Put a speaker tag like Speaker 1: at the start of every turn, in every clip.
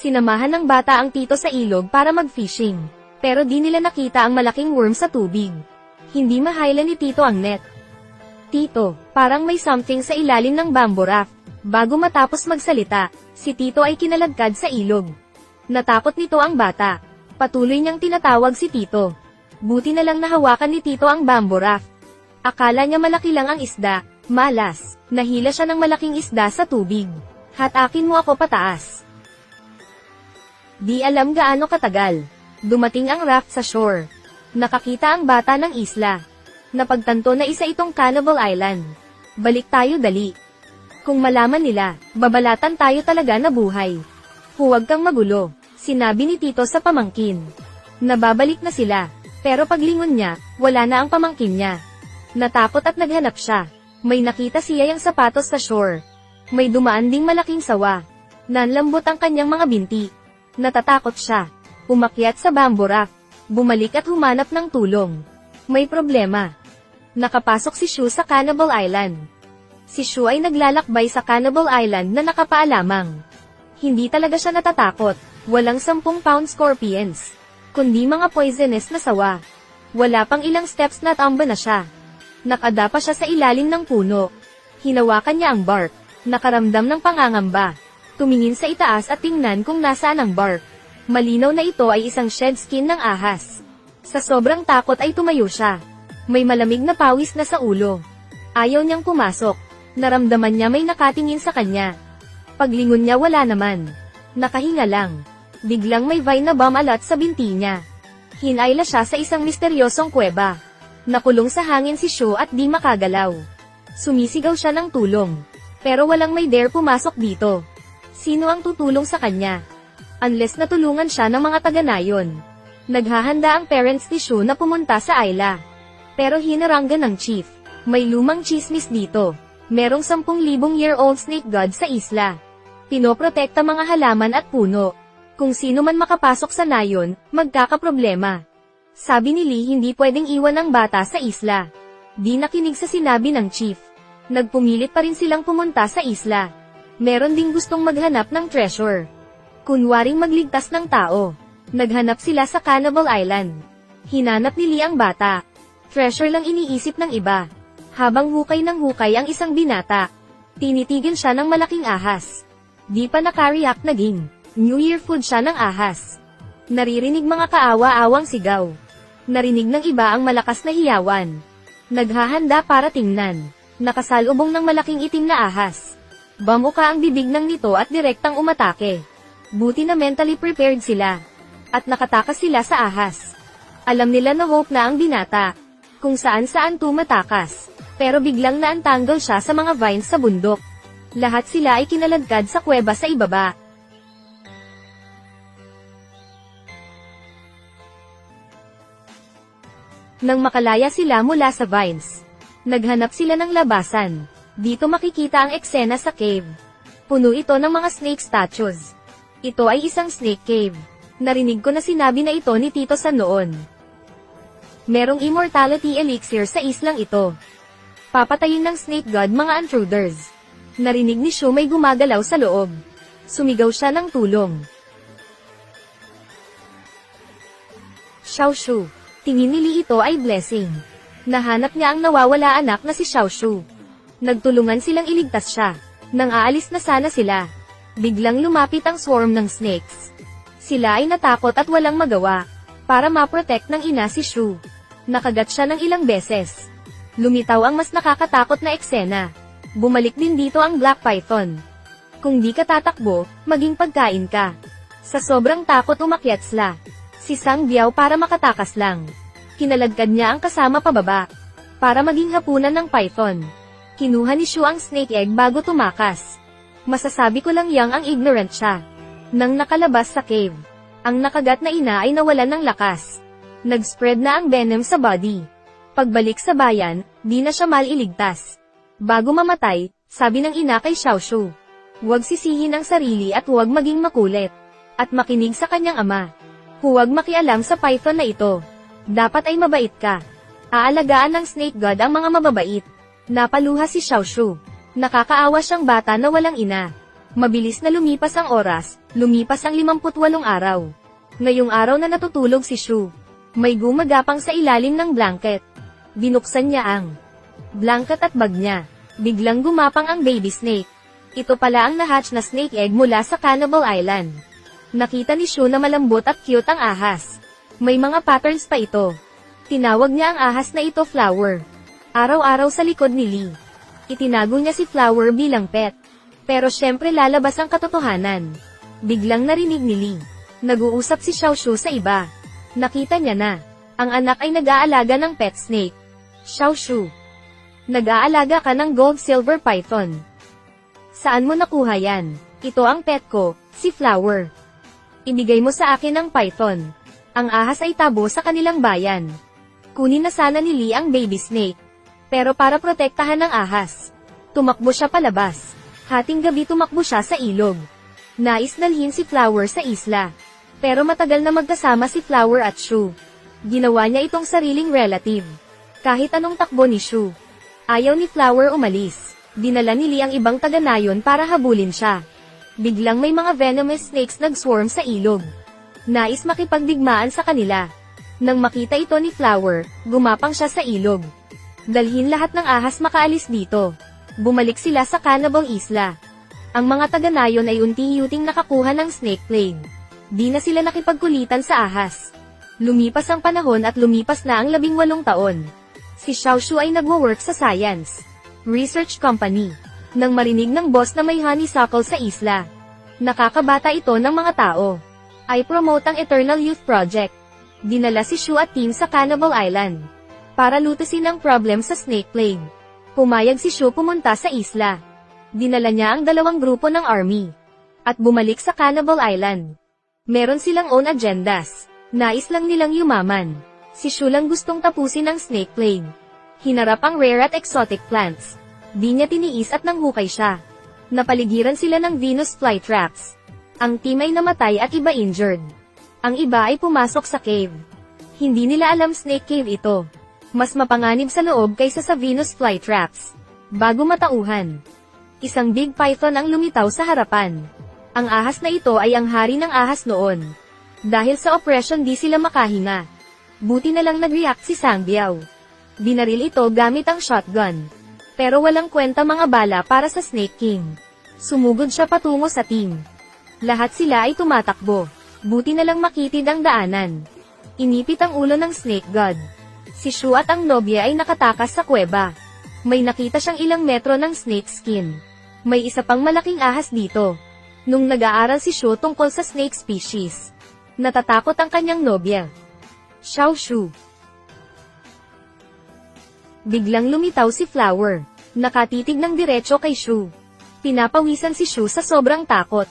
Speaker 1: Sinamahan ng bata ang tito sa ilog para mag-fishing. Pero di nila nakita ang malaking worm sa tubig. Hindi mahayla ni tito ang net. Tito, parang may something sa ilalim ng bamboo raft. Bago matapos magsalita, si tito ay kinaladkad sa ilog. Natakot nito ang bata. Patuloy niyang tinatawag si tito. Buti na lang nahawakan ni tito ang bamboo raft. Akala niya malaki lang ang isda. Malas, nahila siya ng malaking isda sa tubig. Hatakin mo ako pataas. Di alam gaano katagal. Dumating ang raft sa shore. Nakakita ang bata ng isla. Napagtanto na isa itong Cannibal Island. Balik tayo dali. Kung malaman nila, babalatan tayo talaga na buhay. Huwag kang magulo, sinabi ni tito sa pamangkin. Nababalik na sila, pero paglingon niya, wala na ang pamangkin niya. Natakot at naghanap siya. May nakita siya yung sapatos sa shore. May dumaan ding malaking sawa. Nanlambot ang kanyang mga binti. Natatakot siya. Umakyat sa bamboo raft. Bumalik at humanap ng tulong. May problema. Nakapasok si Shu sa Cannibal Island. Si Shu ay naglalakbay sa Cannibal Island na nakapaalamang. Hindi talaga siya natatakot. Walang 10-pound scorpions. Kundi mga poisonous na sawa. Wala pang ilang steps na tamba na siya. Nakadapa siya sa ilalim ng puno. Hinawakan niya ang bark. Nakaramdam ng pangangamba. Tumingin sa itaas at tingnan kung nasaan ang bark. Malinaw na ito ay isang shed skin ng ahas. Sa sobrang takot ay tumayo siya. May malamig na pawis na sa ulo. Ayaw niyang pumasok. Naramdaman niya may nakatingin sa kanya. Paglingon niya wala naman. Nakahinga lang. Biglang may vine na bumalat sa binti niya. Hinayla siya sa isang misteryosong kuweba. Nakulong sa hangin si Shu at di makagalaw. Sumisigaw siya ng tulong. Pero walang may dare pumasok dito. Sino ang tutulong sa kanya? Unless natulungan siya ng mga taga-nayon. Naghahanda ang parents ni Shu na pumunta sa Ayla. Pero hinaranggan ng chief. May lumang chismis dito. Merong 10,000-year-old snake god sa isla. Pinoprotekta mga halaman at puno. Kung sino man makapasok sa nayon, magkakaproblema. Sabi ni Lee hindi pwedeng iwan ang bata sa isla. Di nakinig sa sinabi ng chief. Nagpumilit pa rin silang pumunta sa isla. Meron ding gustong maghanap ng treasure. Kunwaring magligtas ng tao. Naghanap sila sa Cannibal Island. Hinanap ni Lee ang bata. Treasure lang iniisip ng iba. Habang hukay ng hukay ang isang binata. Tinitigan siya ng malaking ahas. Di pa nakareact naging New Year food siya ng ahas. Naririnig mga kaawa-awang sigaw. Narinig ng iba ang malakas na hiyawan. Naghahanda para tingnan. Nakasalubong ng malaking itim na ahas. Bamuka ang bibig ng nito at direktang umatake. Buti na mentally prepared sila. At nakatakas sila sa ahas. Alam nila na hope na ang binata. Kung saan-saan tumatakas. Pero biglang naantanggal siya sa mga vines sa bundok. Lahat sila ay kinaladkad sa kuweba sa ibaba. Nang makalaya sila mula sa vines, naghanap sila ng labasan. Dito makikita ang eksena sa cave. Puno ito ng mga snake statues. Ito ay isang snake cave. Narinig ko na sinabi na ito ni Tito San noon. Merong immortality elixir sa islang ito. Papatayin ng snake god mga intruders. Narinig ni Shu may gumagalaw sa loob. Sumigaw siya ng tulong. Xiao Shu. Tingin ni Lee ito ay blessing. Nahanap niya ang nawawala anak na si Xiao Shu. Nagtulungan silang iligtas siya. Nang aalis na sana sila, biglang lumapit ang swarm ng snakes. Sila ay natakot at walang magawa. Para ma-protect ng ina si Shu. Nakagat siya ng ilang beses. Lumitaw ang mas nakakatakot na eksena. Bumalik din dito ang Black Python. Kung di ka tatakbo, maging pagkain ka. Sa sobrang takot umakyat sila. Si Sang Biao para makatakas lang. Kinaladkad niya ang kasama pababa. Para maging hapunan ng python. Kinuha ni Shu ang snake egg bago tumakas. Masasabi ko lang yang ang ignorant siya. Nang nakalabas sa cave, ang nakagat na ina ay nawalan ng lakas. Nag-spread na ang venom sa body. Pagbalik sa bayan, di na siya maliligtas. Bago mamatay, sabi ng ina kay Xiao Shu, huwag sisihin ang sarili at huwag maging makulit. At makinig sa kanyang ama. Huwag makialam sa python na ito. Dapat ay mabait ka. Aalagaan ng snake god ang mga mababait. Napaluha si Xiao Shu. Nakakaawa siyang bata na walang ina. Mabilis na lumipas ang oras, lumipas ang 58 araw. Ngayong araw na natutulog si Shu, may gumagapang sa ilalim ng blanket. Binuksan niya ang blanket at bag niya. Biglang gumapang ang baby snake. Ito pala ang nahatch na snake egg mula sa Cannibal Island. Nakita ni Shu na malambot at cute ang ahas. May mga patterns pa ito. Tinawag niya ang ahas na ito Flower. Araw-araw sa likod ni Lee, itinago niya si Flower bilang pet. Pero syempre lalabas ang katotohanan. Biglang narinig ni Lee, nag-uusap si Xiaoshu sa iba. Nakita niya na, ang anak ay nag-aalaga ng pet snake. Xiaoshu, nag-aalaga ka ng gold silver python. Saan mo nakuha yan? Ito ang pet ko, si Flower. Ibigay mo sa akin ang python. Ang ahas ay tabo sa kanilang bayan. Kunin na sana ni Lee ang baby snake. Pero para protektahan ng ahas, tumakbo siya palabas. Hating gabi tumakbo siya sa ilog. Nais dalhin si Flower sa isla. Pero matagal na magkasama si Flower at Shu. Ginawa niya itong sariling relative. Kahit anong takbo ni Shu, ayaw ni Flower umalis. Dinala ni Lee ang ibang taga-nayon para habulin siya. Biglang may mga venomous snakes nag-swarm sa ilog. Nais makipagdigmaan sa kanila. Nang makita ito ni Flower, gumapang siya sa ilog. Dalhin lahat ng ahas makaalis dito. Bumalik sila sa Cannibal Isla. Ang mga taga-nayon ay unti-unting nakakuha ng snake plague. Di na sila nakipagkulitan sa ahas. Lumipas ang panahon at lumipas na ang 18 taon. Si Xiaoshu ay nagwo-work sa science research company. Nang marinig ng boss na may honeysuckle sa isla, nakakabata ito ng mga tao, ay promote ang Eternal Youth Project. Dinala si Shu at team sa Cannibal Island para lutasin ang problem sa snake plague. Pumayag si Shu pumunta sa isla. Dinala niya ang 2 grupo ng army at bumalik sa Cannibal Island. Meron silang own agendas. Nais lang nilang yumaman. Si Shu lang gustong tapusin ang snake plague. Hinarap ang rare at exotic plants. Di niya tiniis at nanghukay siya. Napaligiran sila ng Venus flytraps. Ang team ay namatay at iba injured. Ang iba ay pumasok sa cave. Hindi nila alam snake cave ito. Mas mapanganib sa loob kaysa sa Venus flytraps. Bago matauhan, isang big python ang lumitaw sa harapan. Ang ahas na ito ay ang hari ng ahas noon. Dahil sa oppression di sila makahinga. Buti na lang nag-react si Sangbiao. Binaril ito gamit ang shotgun. Pero walang kwenta mga bala para sa Snake King. Sumugod siya patungo sa team. Lahat sila ay tumatakbo. Buti na lang makitid ang daanan. Inipit ang ulo ng Snake God. Si Shu at ang nobya ay nakatakas sa kuweba. May nakita siyang ilang metro ng snake skin. May isa pang malaking ahas dito. Nung nag-aaral si Shu tungkol sa snake species, natatakot ang kanyang nobya. Xiaoshu. Biglang lumitaw si Flower. Nakatitig ng diretso kay Shu. Pinapawisan si Shu sa sobrang takot.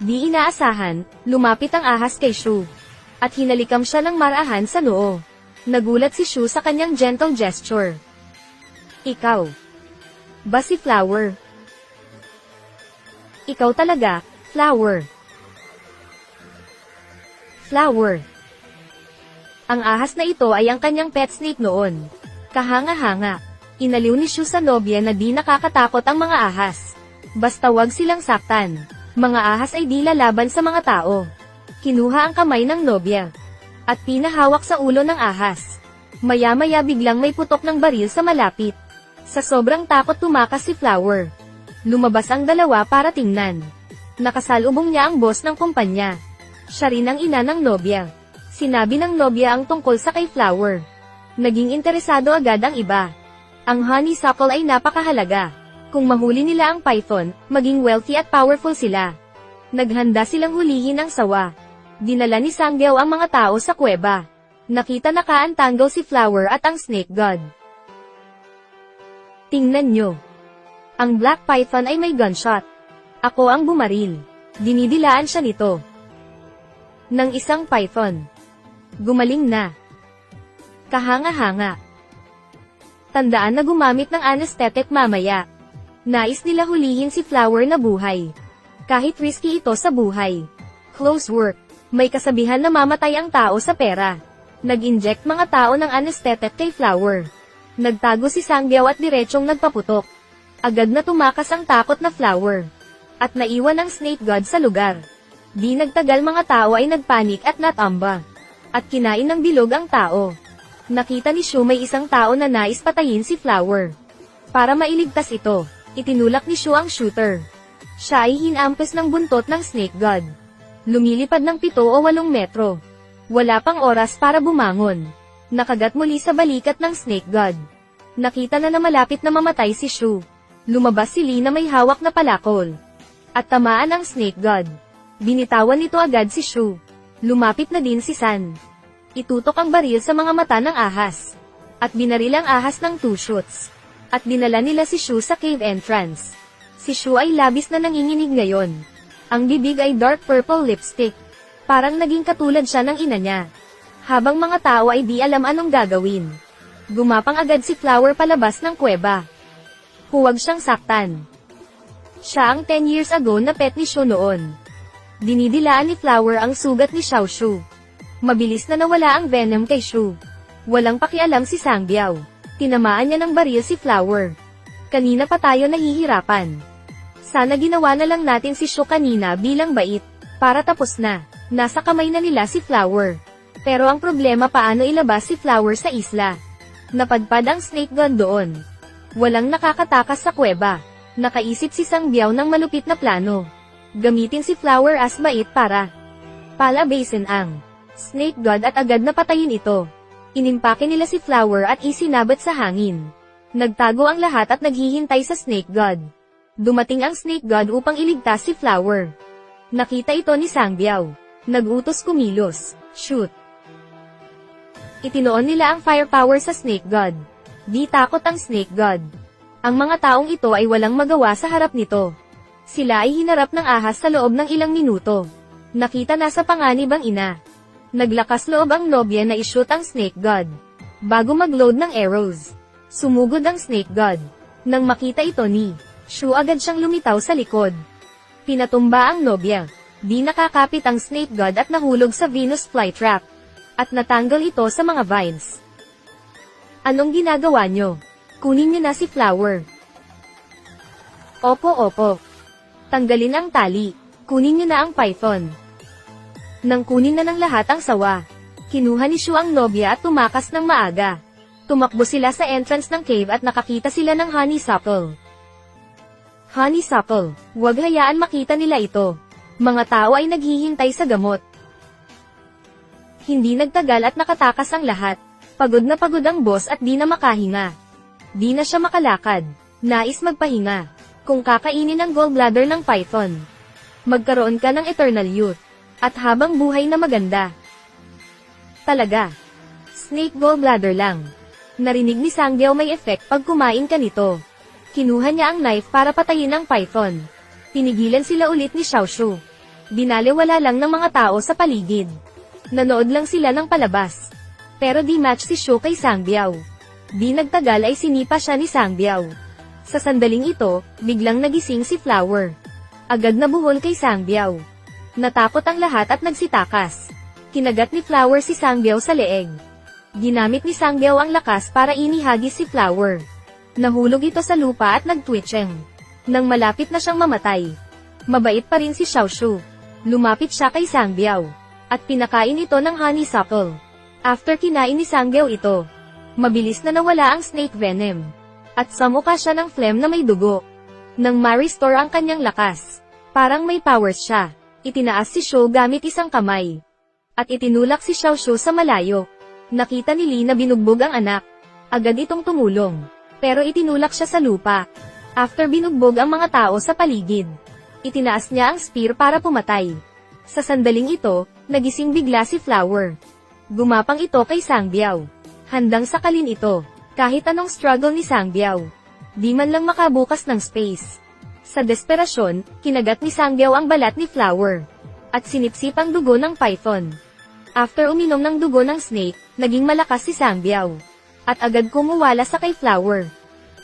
Speaker 1: Di inaasahan, lumapit ang ahas kay Shu. At hinalikam siya ng marahan sa noo. Nagulat si Shu sa kanyang gentle gesture. Ikaw ba si Flower? Ikaw talaga, Flower. Flower. Ang ahas na ito ay ang kanyang pet snake noon. Kahanga-hanga. Inaliw ni Shu sa nobya na di nakakatakot ang mga ahas. Basta wag silang saktan. Mga ahas ay di lalaban sa mga tao. Kinuha ang kamay ng nobya at pinahawak sa ulo ng ahas. Maya-maya biglang may putok ng baril sa malapit. Sa sobrang takot tumakas si Flower. Lumabas ang dalawa para tingnan. Nakasalubong niya ang boss ng kumpanya. Siya rin ang ina ng nobya. Sinabi ng nobya ang tungkol sa kay Flower. Naging interesado agad ang iba. Ang honeysuckle ay napakahalaga. Kung mahuli nila ang python, maging wealthy at powerful sila. Naghanda silang hulihin ang sawa. Dinala ni Sangbiao ang mga tao sa kuweba. Nakita na kaantanggaw si Flower at ang snake god. Tingnan nyo. Ang black python ay may gunshot. Ako ang bumaril. Dinidilaan siya nito ng isang python. Gumaling na. Kahanga-hanga. Tandaan na gumamit ng anesthetic mamaya. Nais nila hulihin si Flower na buhay. Kahit risky ito sa buhay. Close work. May kasabihan na mamatay ang tao sa pera. Nag-inject mga tao ng anesthetic kay Flower. Nagtago si Sangbiao at diretsong nagpaputok. Agad na tumakas ang takot na Flower. at naiwan ang snake god sa lugar. Di nagtagal mga tao ay nagpanik at natamba. At kinain ng bilog ang tao. Nakita ni Shu may isang tao na nais patayin si Flower. Para mailigtas ito, itinulak ni Shu ang shooter. Siya ay hinampas ng buntot ng snake god. Lumilipad ng 7 o 8 metro. Wala pang oras para bumangon. Nakagat muli sa balikat ng snake god. Nakita na malapit na mamatay si Shu. Lumabas si Lee na may hawak na palakol. At tamaan ang snake god. Binitawan nito agad si Shu. Lumapit na din si San. Itutok ang baril sa mga mata ng ahas. At binaril ang ahas ng 2 shots. At dinala nila si Shu sa cave entrance. Si Shu ay labis na nanginginig ngayon. Ang bibig ay dark purple lipstick. Parang naging katulad siya ng ina niya. Habang mga tao ay di alam anong gagawin. Gumapang agad si Flower palabas ng kuweba. Huwag siyang saktan. Siya ang 10 years ago na pet ni Shu noon. Dinidilaan ni Flower ang sugat ni Xiao Shu. Mabilis na nawala ang venom kay Shu. Walang pakialam si Sangbiao. Tinamaan niya ng baril si Flower. Kanina pa tayo nahihirapan. Sana ginawa na lang natin si Shu kanina bilang bait. Para tapos na. Nasa kamay na nila si Flower. Pero ang problema paano ilabas si Flower sa isla. Napadpad ang snake gun doon. Walang nakakatakas sa kuweba. Nakaisip si Sangbiao ng malupit na plano. Gamitin si Flower as bait para palabasin ang snake god at agad na patayin ito. Inimpake nila si Flower at isinabat sa hangin. Nagtago ang lahat at naghihintay sa snake god. Dumating ang snake god upang iligtas si Flower. Nakita ito ni Sangbiao. Nagutos kumilos. Shoot. Itinoon nila ang firepower sa snake god. Di takot ang snake god. Ang mga taong ito ay walang magawa sa harap nito. Sila ay hinarap ng ahas sa loob ng ilang minuto. Nakita na sa panganib ang ina. Naglakas loob ang nobya na ishoot ang snake god. Bago mag-load ng arrows. Sumugod ang snake god. Nang makita ito ni Shu agad siyang lumitaw sa likod. Pinatumba ang nobya. Di nakakapit ang snake god at nahulog sa Venus flytrap. At natanggal ito sa mga vines. Anong ginagawa nyo? Kunin nyo na si Flower. Opo. Tanggalin ang tali. Kunin nyo na ang python. Nang kunin na ng lahat ang sawa. Kinuha ni Shu ang nobya at tumakas ng maaga. Tumakbo sila sa entrance ng cave at nakakita sila ng honeysuckle. Honeysuckle, huwag hayaan makita nila ito. Mga tao ay naghihintay sa gamot. Hindi nagtagal at nakatakas ang lahat. Pagod na pagod ang boss at di na makahinga. Di na siya makalakad. Nais magpahinga. Kung kakainin ang gallbladder ng python, magkaroon ka ng eternal youth. At habang buhay na maganda. Talaga. Snake gallbladder lang. Narinig ni Sangbiao may effect pag kumain ka nito. Kinuha niya ang knife para patayin ang python. Pinigilan sila ulit ni Xiao Shu. Dinalewala lang ng mga tao sa paligid. Nanood lang sila ng palabas. Pero di match si Shu kay Sangbiao. Di nagtagal ay sinipa siya ni Sangbiao. Sa sandaling ito, biglang nagising si Flower. Agad na buhol kay Sangbiao. Natakot ang lahat at nagsitakas. Kinagat ni Flower si Sangbiao sa leeg. Ginamit ni Sangbiao ang lakas para inihagis si Flower. Nahulog ito sa lupa at nagtwitching. Nang malapit na siyang mamatay. Mabait pa rin si Xiao Shu. Lumapit siya kay Sangbiao. At pinakain ito ng honeysuckle. After kinain ni Sangbiao ito, mabilis na nawala ang snake venom. At samukha siya ng phlegm na may dugo. Nang ma-restore ang kanyang lakas, parang may powers siya. Itinaas si Shu gamit isang kamay. At itinulak si Xiao Shu sa malayo. Nakita ni Lee na binugbog ang anak. Agad itong tumulong. Pero itinulak siya sa lupa. After binugbog ang mga tao sa paligid, itinaas niya ang spear para pumatay. Sa sandaling ito, nagising bigla si Flower. Gumapang ito kay Sangbiao. Handang sakalin ito. Kahit anong struggle ni Sangbiao. Di man lang makabukas ng space. Sa desperasyon, kinagat ni Sangbiao ang balat ni Flower. At sinipsip ang dugo ng python. After uminom ng dugo ng snake, naging malakas si Sangbiao. At agad kumuwala sa kay Flower.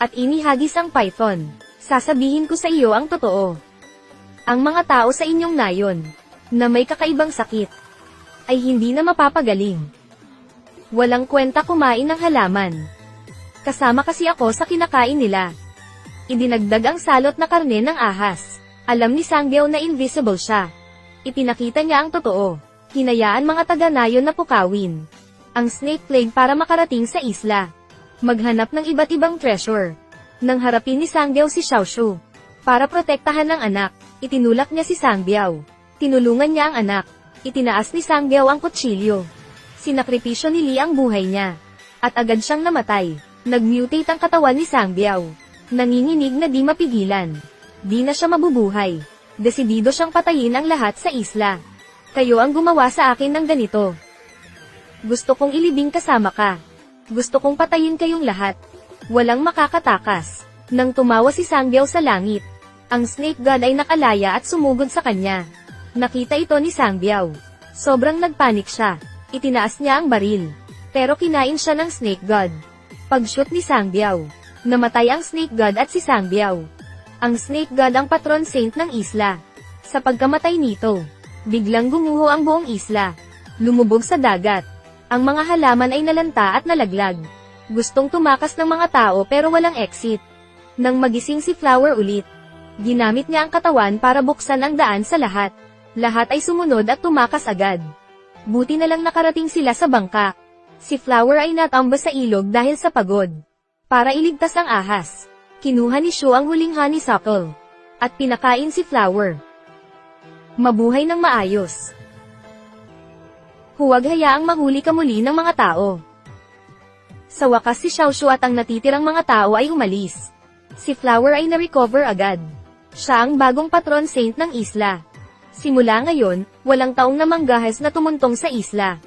Speaker 1: At inihagis ang python. Sasabihin ko sa iyo ang totoo. Ang mga tao sa inyong nayon, na may kakaibang sakit, ay hindi na mapapagaling. Walang kwenta kumain ng halaman. Kasama kasi ako sa kinakain nila. Idinagdag ang salot na karne ng ahas. Alam ni Sangbiao na invisible siya. Ipinakita niya ang totoo. Hinayaan mga taga-nayon na pukawin ang Snake Plague para makarating sa isla. Maghanap ng iba't ibang treasure. Nang harapin ni Sangbiao si Xiaoshu. Para protektahan ng anak, itinulak niya si Sangbiao. Tinulungan niya ang anak. Itinaas ni Sangbiao ang kutsilyo. Sinakripisyo ni Li ang buhay niya. At agad siyang namatay. Nag-mutate ang katawan ni Sangbiao. Nanginginig na di mapigilan. Di na siya mabubuhay. Desidido siyang patayin ang lahat sa isla. Kayo ang gumawa sa akin ng ganito. Gusto kong ilibing kasama ka. Gusto kong patayin kayong lahat. Walang makakatakas. Nang tumawa si Sangbiao sa langit, ang Snake God ay nakalaya at sumugod sa kanya. Nakita ito ni Sangbiao. Sobrang nagpanik siya. Itinaas niya ang baril. Pero kinain siya ng Snake God. Pag-shoot ni Sangbiao, namatay ang Snake God at si Sangbiao. Ang Snake God ang patron saint ng isla. Sa pagkamatay nito, biglang gumuho ang buong isla. Lumubog sa dagat. Ang mga halaman ay nalanta at nalaglag. Gustong tumakas ng mga tao pero walang exit. Nang magising si Flower ulit, ginamit niya ang katawan para buksan ang daan sa lahat. Lahat ay sumunod at tumakas agad. Buti na lang nakarating sila sa bangka. Si Flower ay natamba sa ilog dahil sa pagod. Para iligtas ang ahas, kinuha ni Shu ang huling honeysuckle. At pinakain si Flower. Mabuhay ng maayos. Huwag hayaang mahuli ka muli ng mga tao. Sa wakas si Xiaoshu at ang natitirang mga tao ay umalis. Si Flower ay na-recover agad. Siya ang bagong patron saint ng isla. Simula ngayon, walang taong namanggahas na tumuntong sa isla.